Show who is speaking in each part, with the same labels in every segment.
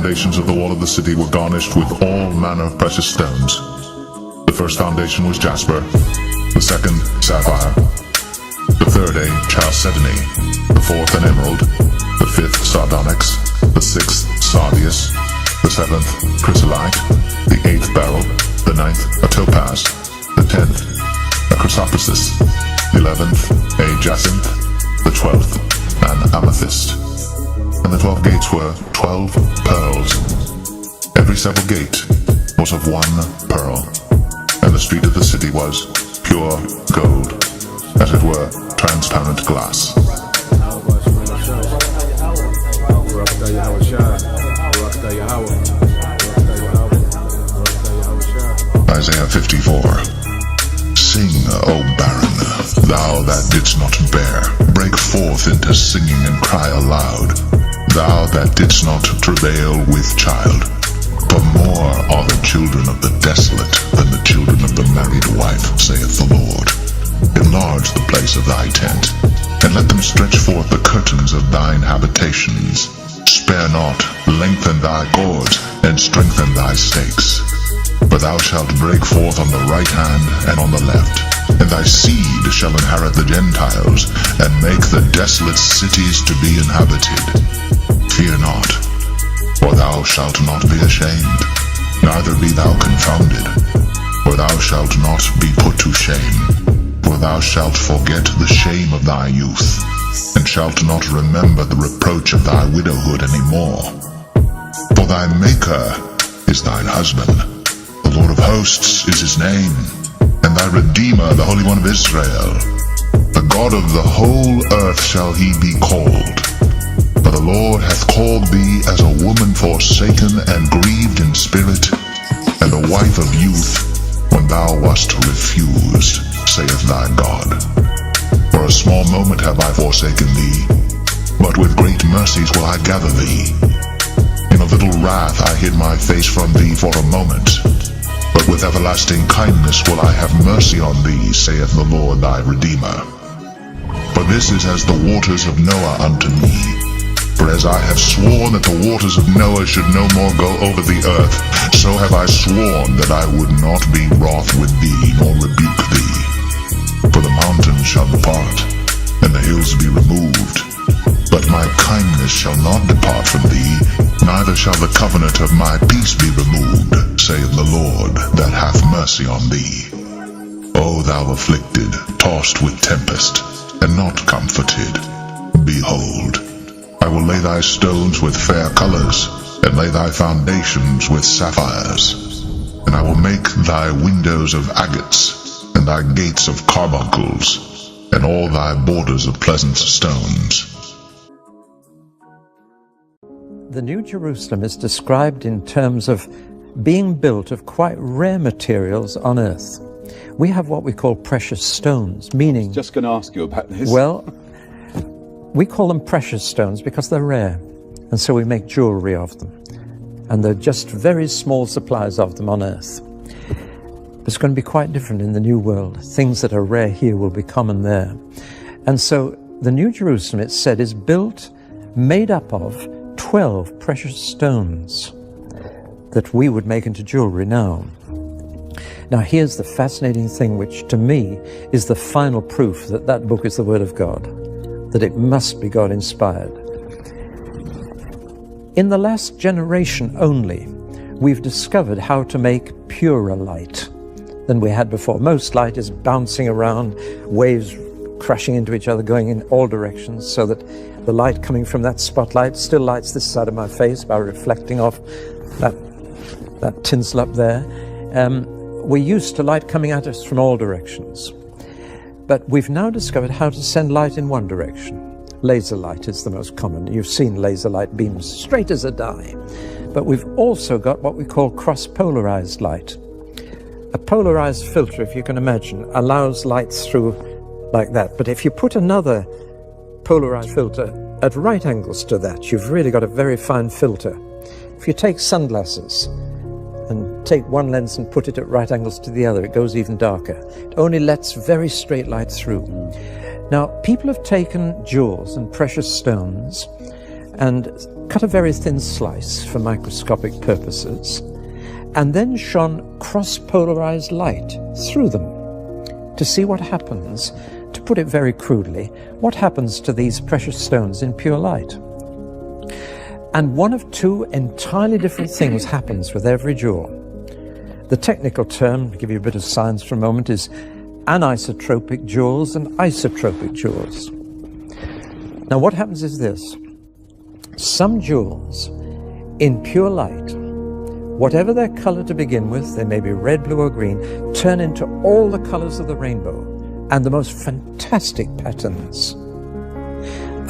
Speaker 1: foundations of the wall of the city were garnished with all manner of precious stones. The first foundation was jasper, the second sapphire, the third a chalcedony, the fourth an emerald, the fifth sardonyx, the sixth sardius, the seventh chrysolite, the eighth beryl, the ninth a topaz, the 10th a chrysoprasus, the 11th a jacinth, the 12th an amethyst. And the 12 gates were 12 pearls. Every several gate was of one pearl, and the street of the city was pure gold, as it were transparent glass. Isaiah 54. Sing, O barren, thou that didst not bear, break forth into singing and cry aloud, thou that didst not travail with child. For more are the children of the desolate than the children of the married wife, saith the Lord. Enlarge the place of thy tent, and let them stretch forth the curtains of thine habitations. Spare not, lengthen thy cords, and strengthen thy stakes. For thou shalt break forth on the right hand and on the left, and thy seed shall inherit the Gentiles, and make the desolate cities to be inhabited. Fear not, for thou shalt not be ashamed, neither be thou confounded, for thou shalt not be put to shame. For thou shalt forget the shame of thy youth, and shalt not remember the reproach of thy widowhood any more. For thy Maker is thine husband, the Lord of hosts is his name, and thy Redeemer, the Holy One of Israel. The God of the whole earth shall he be called. For the Lord hath called thee as a woman forsaken and grieved in spirit, and a wife of youth, when thou wast refused, saith thy God. For a small moment have I forsaken thee, but with great mercies will I gather thee. In a little wrath I hid my face from thee for a moment, but with everlasting kindness will I have mercy on thee, saith the Lord thy Redeemer. For this is as the waters of Noah unto me. For as I have sworn that the waters of Noah should no more go over the earth, so have I sworn that I would not be wroth with thee, nor rebuke thee. For the mountains shall depart, and the hills be removed, but my kindness shall not depart from thee, neither shall the covenant of my peace be removed, saith the Lord that hath mercy on thee. O thou afflicted, tossed with tempest, and not comforted, behold, I will lay thy stones with fair colors, and lay thy foundations with sapphires. And I will make thy windows of agates, and thy gates of carbuncles, and all thy borders of pleasant stones.
Speaker 2: The New Jerusalem is described in terms of being built of quite rare materials on earth. We have what we call precious stones, meaning...
Speaker 3: Just going to ask you about this.
Speaker 2: Well, we call them precious stones because they're rare, and so we make jewelry of them. And they're just very small supplies of them on earth. It's going to be quite different in the new world. Things that are rare here will be common there. And so the New Jerusalem, it's said, is built, made up of 12 precious stones that we would make into jewelry now. Now here's the fascinating thing, which to me is the final proof that that book is the Word of God, that it must be God-inspired. In the last generation only, we've discovered how to make purer light than we had before. Most light is bouncing around, waves crashing into each other, going in all directions, so that the light coming from that spotlight still lights this side of my face by reflecting off that tinsel up there. We're used to light coming at us from all directions. But we've now discovered how to send light in one direction. Laser light is the most common. You've seen laser light beams straight as a die. But we've also got what we call cross-polarized light. A polarized filter, if you can imagine, allows light through like that. But if you put another polarized filter at right angles to that, you've really got a very fine filter. If you take sunglasses and take one lens and put it at right angles to the other, it goes even darker. It only lets very straight light through. Now, people have taken jewels and precious stones and cut a very thin slice for microscopic purposes, and then shone cross-polarized light through them to see what happens, to put it very crudely, what happens to these precious stones in pure light. And one of two entirely different things happens with every jewel. The technical term, to give you a bit of science for a moment, is anisotropic jewels and isotropic jewels. Now what happens is this. Some jewels in pure light, whatever their color to begin with, they may be red, blue or green, turn into all the colors of the rainbow and the most fantastic patterns.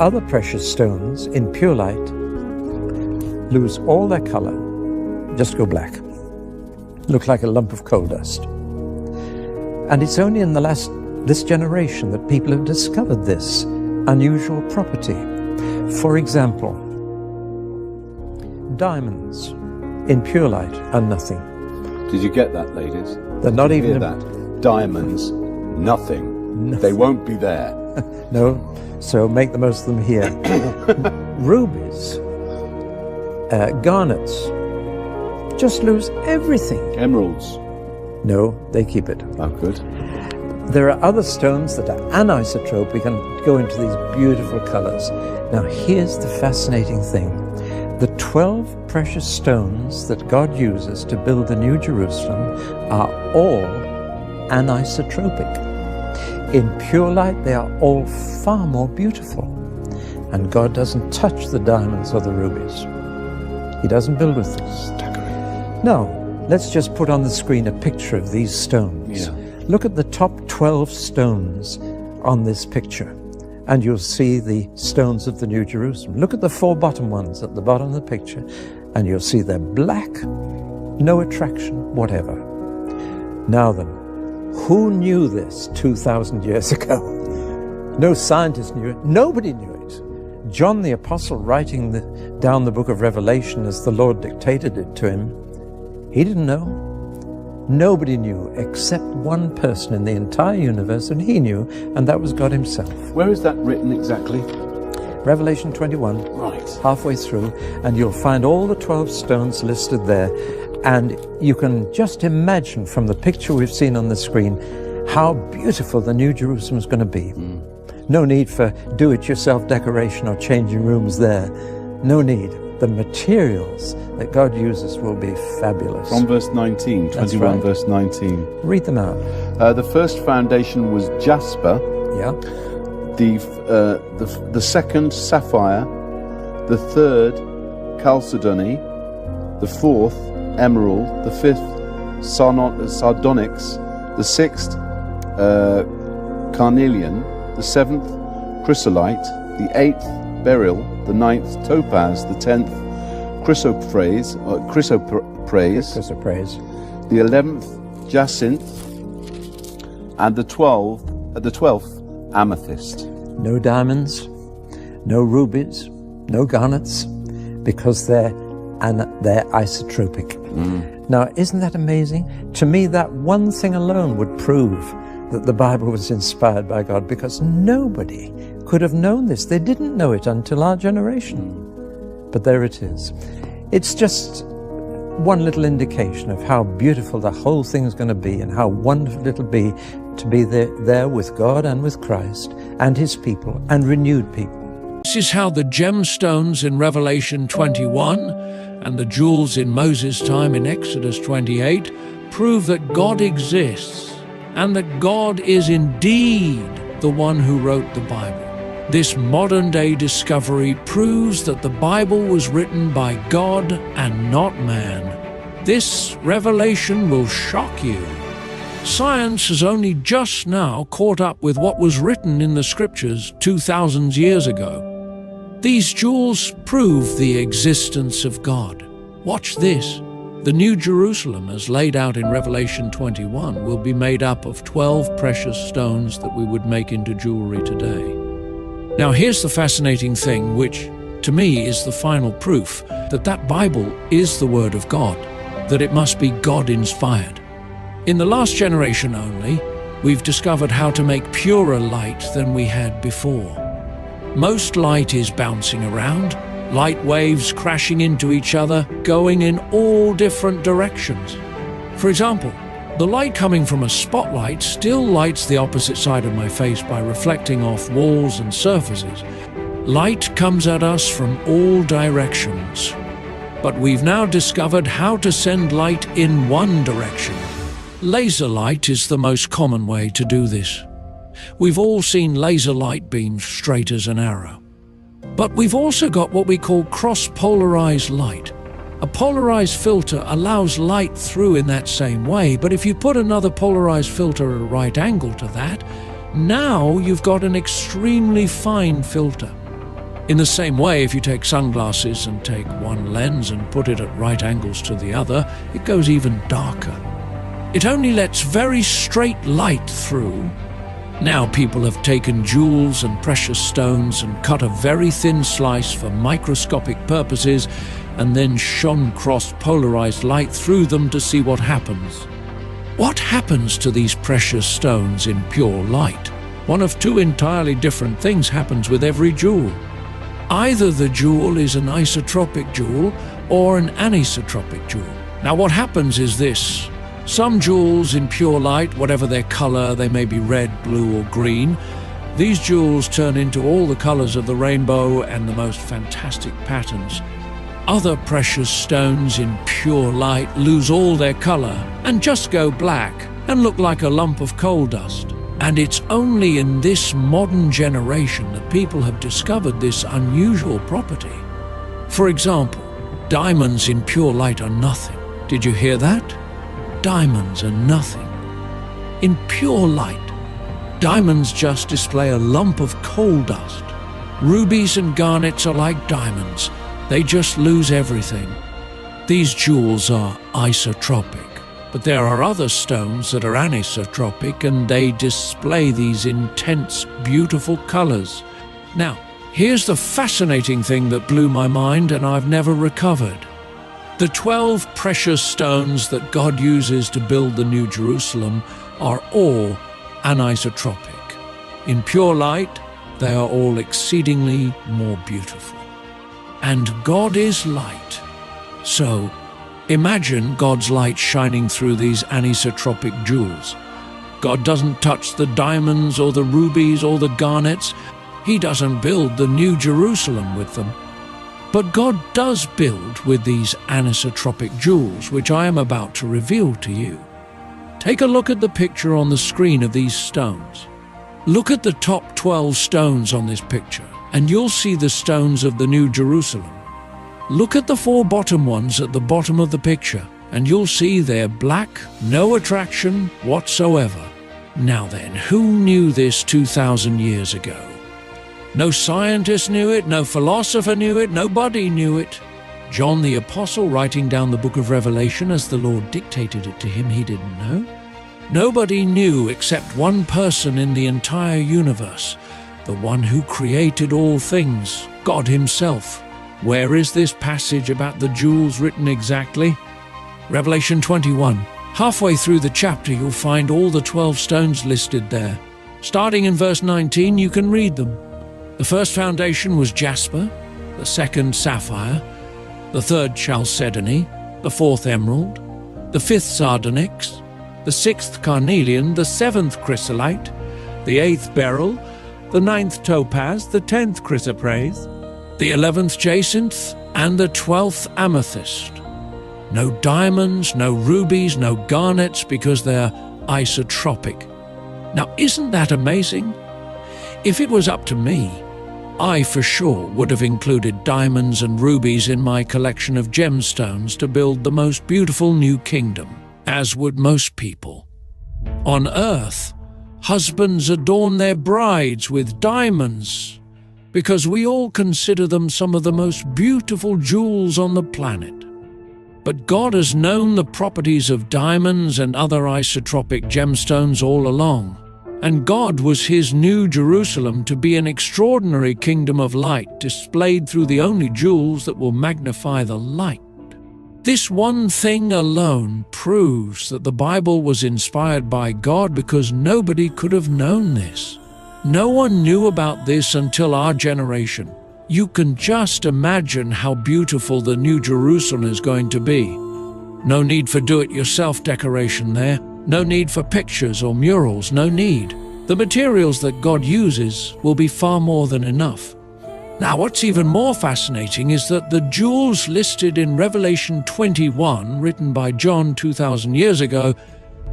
Speaker 2: Other precious stones in pure light lose all their color, just go black, look like a lump of coal dust. And it's only in this generation that people have discovered this unusual property. For example, diamonds in pure light are nothing.
Speaker 3: Did you get that, ladies?
Speaker 2: They're not
Speaker 3: Did you
Speaker 2: even
Speaker 3: hear that? Diamonds, nothing. They won't be there.
Speaker 2: No, so make the most of them here. Rubies, garnets, just lose everything.
Speaker 3: Emeralds.
Speaker 2: No, they keep it.
Speaker 3: Oh, good.
Speaker 2: There are other stones that are anisotropic and go into these beautiful colors. Now here's the fascinating thing. The 12 precious stones that God uses to build the New Jerusalem are all anisotropic. In pure light, they are all far more beautiful. And God doesn't touch the diamonds or the rubies. He doesn't build with them.
Speaker 3: Staggering.
Speaker 2: Now, let's just put on the screen a picture of these stones.
Speaker 3: Yeah.
Speaker 2: Look at the top 12 stones on this picture, and you'll see the stones of the New Jerusalem. Look at the 4 bottom ones at the bottom of the picture, and you'll see they're black, no attraction, whatever. Now then, who knew this 2,000 years ago? No scientist knew it. Nobody knew it. John the Apostle, writing down the book of Revelation as the Lord dictated it to him, he didn't know. Nobody knew except one person in the entire universe, and he knew, and that was God himself.
Speaker 3: Where is that written exactly?
Speaker 2: Revelation 21,
Speaker 3: Right.
Speaker 2: halfway through, and you'll find all the 12 stones listed there. And you can just imagine from the picture we've seen on the screen how beautiful the New Jerusalem is going to be. No need for do-it-yourself decoration or changing rooms there. No need. The materials that God uses will be fabulous.
Speaker 3: From verse 19, 21
Speaker 2: right.
Speaker 3: verse 19.
Speaker 2: Read them out.
Speaker 3: The first foundation was jasper,
Speaker 2: Yeah.
Speaker 3: the second sapphire, the third chalcedony, the fourth emerald, the fifth sardonyx, the sixth carnelian, the seventh chrysolite, the eighth beryl, the ninth topaz, the 10th chrysoprase, the 11th jacinth, and the 12th amethyst.
Speaker 2: No diamonds, no rubies, no garnets, because they're isotropic. Now, isn't that amazing? To me, that one thing alone would prove that the Bible was inspired by God, because nobody could have known this. They didn't know it until our generation. But there it is. It's just one little indication of how beautiful the whole thing is going to be, and how wonderful it'll be to be there with God and with Christ and his people and renewed people.
Speaker 4: This is how the gemstones in Revelation 21 and the jewels in Moses' time in Exodus 28 prove that God exists and that God is indeed the one who wrote the Bible. This modern-day discovery proves that the Bible was written by God and not man. This revelation will shock you. Science has only just now caught up with what was written in the Scriptures 2,000 years ago. These jewels prove the existence of God. Watch this. The New Jerusalem, as laid out in Revelation 21, will be made up of 12 precious stones that we would make into jewelry today. Now here's the fascinating thing, which to me is the final proof that that Bible is the Word of God, that it must be God-inspired. In the last generation only, we've discovered how to make purer light than we had before. Most light is bouncing around, light waves crashing into each other, going in all different directions. For example, the light coming from a spotlight still lights the opposite side of my face by reflecting off walls and surfaces. Light comes at us from all directions. But we've now discovered how to send light in one direction. Laser light is the most common way to do this. We've all seen laser light beams straight as an arrow. But we've also got what we call cross-polarized light. A polarized filter allows light through in that same way, but if you put another polarized filter at a right angle to that, now you've got an extremely fine filter. In the same way, if you take sunglasses and take one lens and put it at right angles to the other, it goes even darker. It only lets very straight light through. Now people have taken jewels and precious stones and cut a very thin slice for microscopic purposes and then shone cross-polarized light through them to see what happens. What happens to these precious stones in pure light? One of two entirely different things happens with every jewel. Either the jewel is an isotropic jewel or an anisotropic jewel. Now what happens is this. Some jewels in pure light, whatever their color, they may be red, blue or green, these jewels turn into all the colors of the rainbow and the most fantastic patterns. Other precious stones in pure light lose all their color and just go black and look like a lump of coal dust. And it's only in this modern generation that people have discovered this unusual property. For example, diamonds in pure light are nothing. Did you hear that? Diamonds are nothing. In pure light, diamonds just display a lump of coal dust. Rubies and garnets are like diamonds. They just lose everything. These jewels are isotropic, but there are other stones that are anisotropic and they display these intense, beautiful colors. Now, here's the fascinating thing that blew my mind and I've never recovered. The 12 precious stones that God uses to build the New Jerusalem are all anisotropic. In pure light, they are all exceedingly more beautiful. And God is light. So, imagine God's light shining through these anisotropic jewels. God doesn't touch the diamonds or the rubies or the garnets. He doesn't build the New Jerusalem with them. But God does build with these anisotropic jewels, which I am about to reveal to you. Take a look at the picture on the screen of these stones. Look at the top 12 stones on this picture, and you'll see the stones of the New Jerusalem. Look at the 4 bottom ones at the bottom of the picture, and you'll see they're black, no attraction whatsoever. Now then, who knew this 2,000 years ago? No scientist knew it, no philosopher knew it, nobody knew it. John the Apostle, writing down the book of Revelation as the Lord dictated it to him, he didn't know. Nobody knew except one person in the entire universe, the one who created all things, God himself. Where is this passage about the jewels written exactly? Revelation 21. Halfway through the chapter, you'll find all the 12 stones listed there. Starting in verse 19, you can read them. The first foundation was jasper, the second sapphire, the third chalcedony, the fourth emerald, the fifth sardonyx, the sixth carnelian, the seventh chrysolite, the eighth beryl, the ninth topaz, the 10th chrysoprase, the 11th jacinth, and the 12th amethyst. No diamonds, no rubies, no garnets, because they're isotropic. Now, isn't that amazing? If it was up to me, I for sure would have included diamonds and rubies in my collection of gemstones to build the most beautiful new kingdom, as would most people. On earth, husbands adorn their brides with diamonds because we all consider them some of the most beautiful jewels on the planet. But God has known the properties of diamonds and other isotropic gemstones all along. And God was his New Jerusalem to be an extraordinary kingdom of light displayed through the only jewels that will magnify the light. This one thing alone proves that the Bible was inspired by God because nobody could have known this. No one knew about this until our generation. You can just imagine how beautiful the New Jerusalem is going to be. No need for do-it-yourself decoration there. No need for pictures or murals, no need. The materials that God uses will be far more than enough. Now, what's even more fascinating is that the jewels listed in Revelation 21, written by John 2,000 years ago,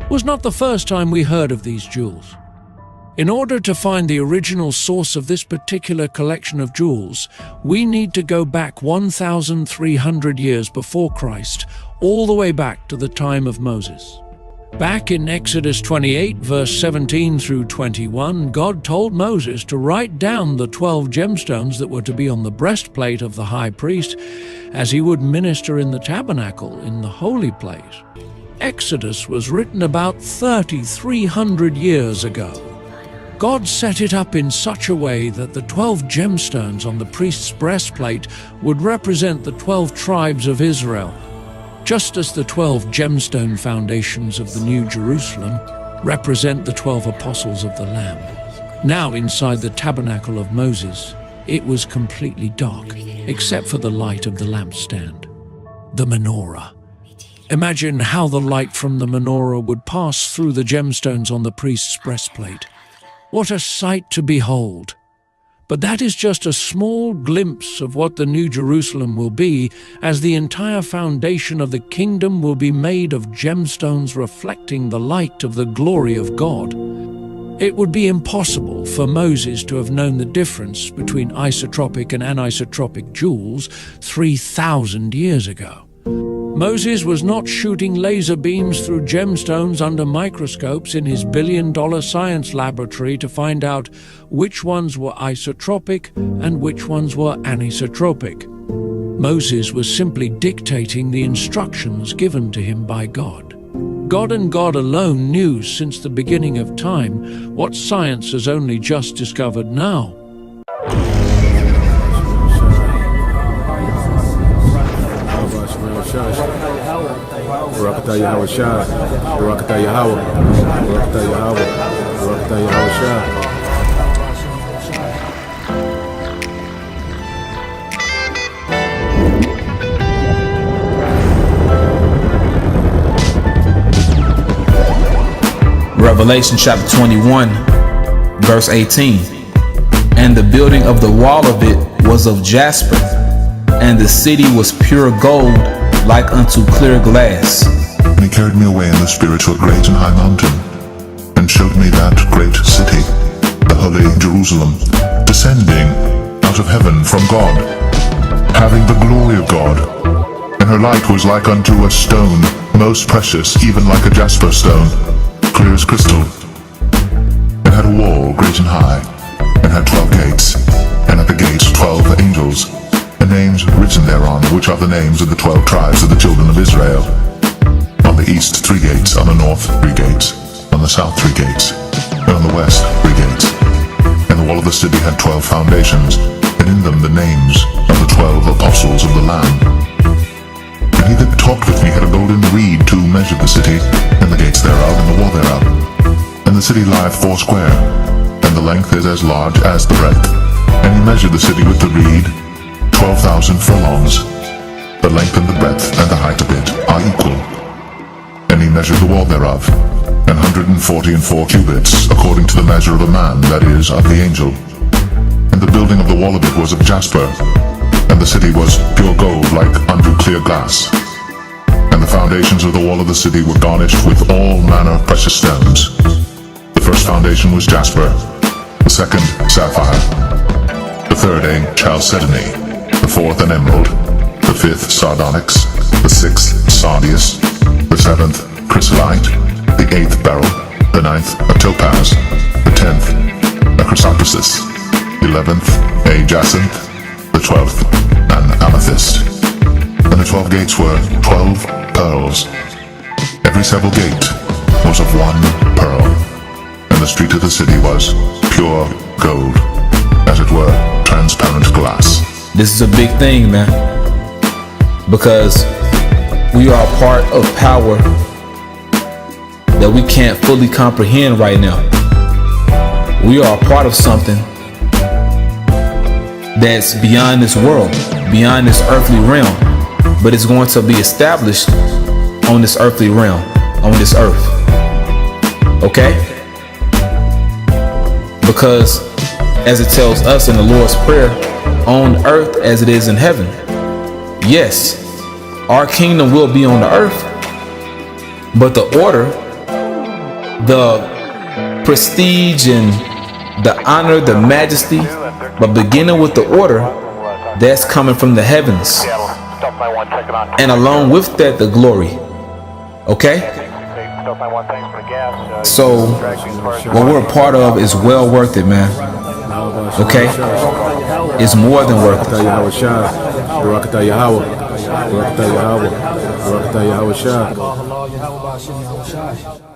Speaker 4: was not the first time we heard of these jewels. In order to find the original source of this particular collection of jewels, we need to go back 1,300 years before Christ, all the way back to the time of Moses. Back in Exodus 28, verse 17 through 21, God told Moses to write down the 12 gemstones that were to be on the breastplate of the high priest as he would minister in the tabernacle in the holy place. Exodus was written about 3,300 years ago. God set it up in such a way that the 12 gemstones on the priest's breastplate would represent the 12 tribes of Israel, just as the 12 gemstone foundations of the New Jerusalem represent the 12 apostles of the Lamb. Now, inside the tabernacle of Moses, it was completely dark, except for the light of the lampstand, the menorah. Imagine how the light from the menorah would pass through the gemstones on the priest's breastplate. What a sight to behold! But that is just a small glimpse of what the New Jerusalem will be, as the entire foundation of the kingdom will be made of gemstones reflecting the light of the glory of God. It would be impossible for Moses to have known the difference between isotropic and anisotropic jewels 3,000 years ago. Moses was not shooting laser beams through gemstones under microscopes in his billion-dollar science laboratory to find out which ones were isotropic and which ones were anisotropic. Moses was simply dictating the instructions given to him by God. God and God alone knew since the beginning of time what science has only just discovered now.
Speaker 5: Revelation chapter 21, verse 18. And the building of the wall of it was of jasper, and the city was pure gold, like unto clear glass.
Speaker 1: And he carried me away in the spirit to a great and high mountain, and showed me that great city, the holy Jerusalem, descending out of heaven from God, having the glory of God. And her light was like unto a stone, most precious, even like a jasper stone, clear as crystal. It had a wall great and high, and had 12 gates, and at the gates 12 angels, and names written thereon, which are the names of the 12 tribes of the children of Israel. On the east 3 gates, on the north 3 gates, on the south 3 gates, and on the west 3 gates. And the wall of the city had 12 foundations, and in them the names of the 12 apostles of the Lamb. And he that talked with me had a golden reed to measure the city, and the gates thereof, and the wall thereof. And the city lieth 4 square, and the length is as large as the breadth. And he measured the city with the reed, 12,000 furlongs. The length and the breadth and the height of it are equal. And he measured the wall thereof, 144 cubits, according to the measure of a man, that is, of the angel. And the building of the wall of it was of jasper, and the city was pure gold, like unto clear glass. And the foundations of the wall of the city were garnished with all manner of precious stones. The first foundation was jasper, the second sapphire, the third chalcedony, the fourth an emerald, the fifth sardonyx, the sixth sardius, the seventh chrysolite, the eighth beryl, the ninth a topaz, the 10th a chrysoprasus, the 11th a jacinth, the 12th an amethyst. And the 12 gates were 12 pearls. Every several gate was of 1 pearl, and the street of the city was pure gold, as it were transparent glass.
Speaker 5: This is a big thing, man, because we are a part of power that we can't fully comprehend right now. We are a part of something that's beyond this world, beyond this earthly realm, but it's going to be established on this earthly realm, on this earth. Okay? Because as it tells us in the Lord's Prayer, on earth as it is in heaven. Yes, our kingdom will be on the earth, but the order, the prestige and the honor, the majesty, but beginning with the order, that's coming from the heavens. And along with that, the glory. Okay? So what we're a part of is well worth it, man. Okay? It's more than worth it.